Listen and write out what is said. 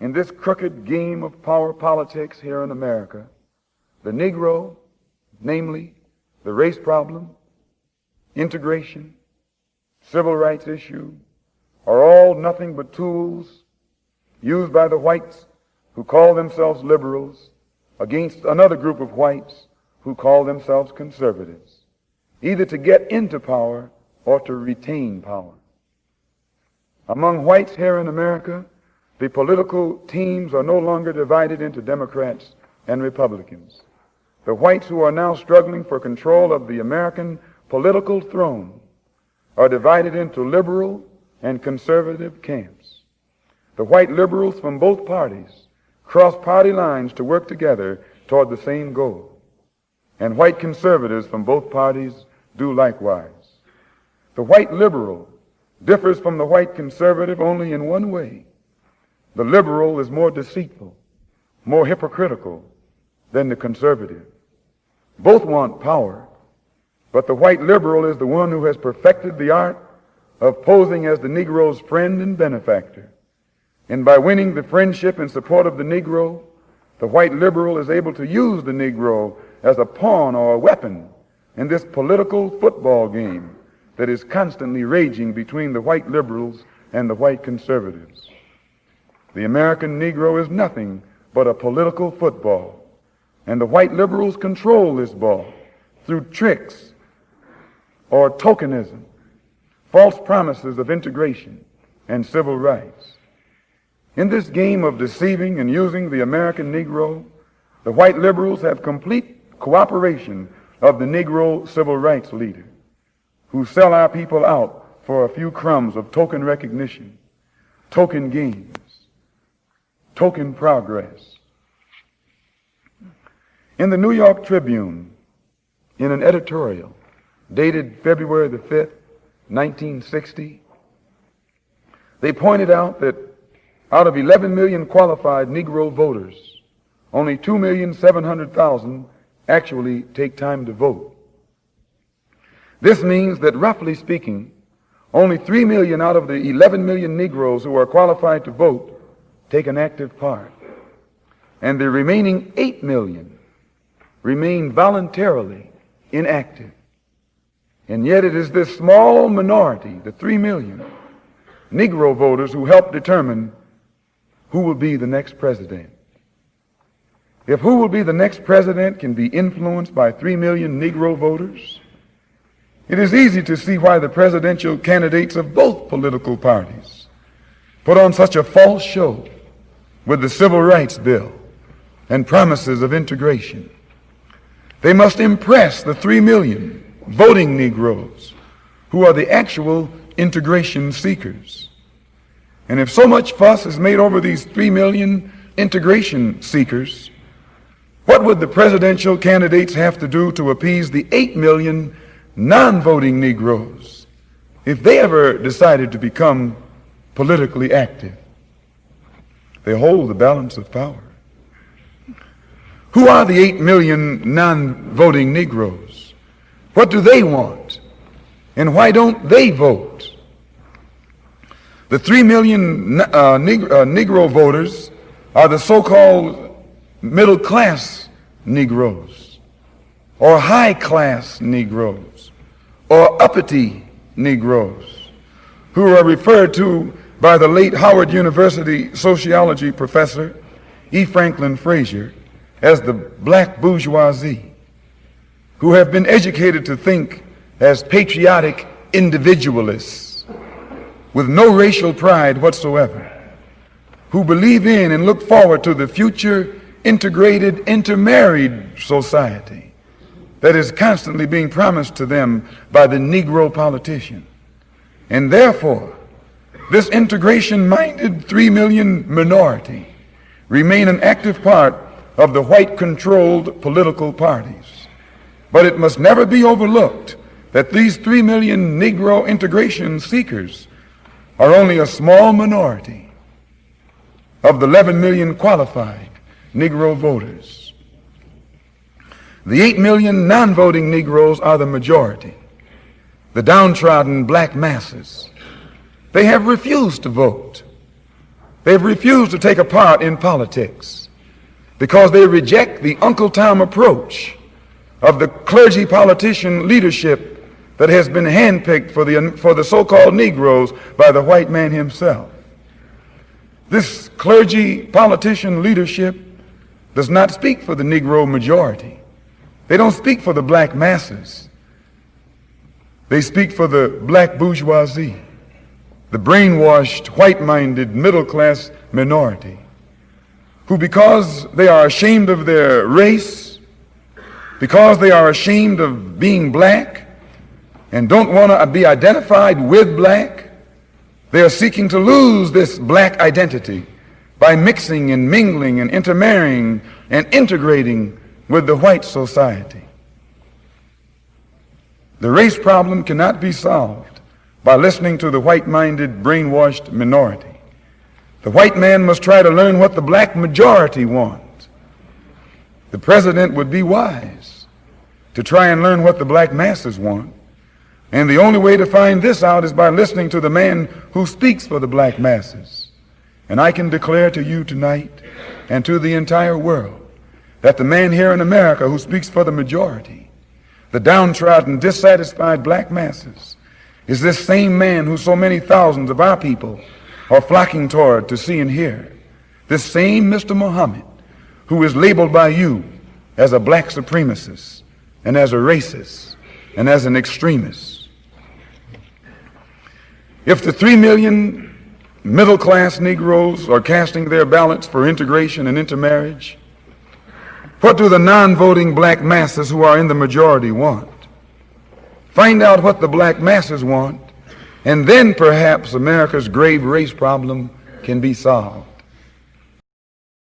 In this crooked game of power politics here in America, the Negro, namely the race problem, integration, civil rights issue, are all nothing but tools used by the whites who call themselves liberals against another group of whites who call themselves conservatives, either to get into power or to retain power. Among whites here in America, the political teams are no longer divided into Democrats and Republicans. The whites who are now struggling for control of the American political throne are divided into liberal and conservative camps. The white liberals from both parties cross party lines to work together toward the same goal, and white conservatives from both parties do likewise. The white liberal differs from the white conservative only in one way. The liberal is more deceitful, more hypocritical than the conservative. Both want power, but the white liberal is the one who has perfected the art of posing as the Negro's friend and benefactor. And by winning the friendship and support of the Negro, the white liberal is able to use the Negro as a pawn or a weapon in this political football game that is constantly raging between the white liberals and the white conservatives. The American Negro is nothing but a political football, and the white liberals control this ball through tricks or tokenism, false promises of integration and civil rights. In this game of deceiving and using the American Negro, the white liberals have complete cooperation of the Negro civil rights leader, who sell our people out for a few crumbs of token recognition, token gains, token progress. In the New York Tribune, in an editorial dated February the 5th, 1960, they pointed out that out of 11 million qualified Negro voters, only 2,700,000 actually take time to vote. This means that, roughly speaking, only 3 million out of the 11 million Negroes who are qualified to vote take an active part, and the remaining 8 million remain voluntarily inactive. And yet it is this small minority, the 3 million Negro voters, who help determine who will be the next president. If who will be the next president can be influenced by 3 million Negro voters, it is easy to see why the presidential candidates of both political parties put on such a false show with the Civil Rights Bill and promises of integration. They must impress the 3 million voting Negroes who are the actual integration seekers. And if so much fuss is made over these 3 million integration seekers, what would the presidential candidates have to do to appease the 8 million non-voting Negroes if they ever decided to become politically active? They hold the balance of power. Who are the 8 million non-voting Negroes? What do they want? And why don't they vote? The 3 million Negro voters are the so-called middle-class Negroes, or high-class Negroes, or uppity Negroes, who are referred to by the late Howard University sociology professor E. Franklin Frazier as the black bourgeoisie, who have been educated to think as patriotic individualists with no racial pride whatsoever, who believe in and look forward to the future integrated, intermarried society that is constantly being promised to them by the Negro politician. And therefore, this integration-minded 3 million minority remain an active part of the white-controlled political parties. But it must never be overlooked that these 3 million Negro integration seekers are only a small minority of the 11 million qualified Negro voters. The 8 million non-voting Negroes are the majority, the downtrodden black masses. They have refused to vote. They've refused to take a part in politics because they reject the Uncle Tom approach of the clergy politician leadership that has been handpicked for the so-called Negroes by the white man himself. This clergy politician leadership does not speak for the Negro majority. They don't speak for the black masses. They speak for the black bourgeoisie, the brainwashed, white-minded, middle-class minority, who, because they are ashamed of their race, because they are ashamed of being black and don't want to be identified with black, they are seeking to lose this black identity by mixing and mingling and intermarrying and integrating with the white society. The race problem cannot be solved by listening to the white-minded, brainwashed minority. The white man must try to learn what the black majority wants. The president would be wise to try and learn what the black masses want. And the only way to find this out is by listening to the man who speaks for the black masses. And I can declare to you tonight and to the entire world that the man here in America who speaks for the majority, the downtrodden, dissatisfied black masses, is this same man who so many thousands of our people are flocking toward to see and hear. This same Mr. Muhammad who is labeled by you as a black supremacist and as a racist and as an extremist. If the 3 million middle-class Negroes are casting their ballots for integration and intermarriage, what do the non-voting black masses who are in the majority want? Find out what the black masses want, and then perhaps America's grave race problem can be solved.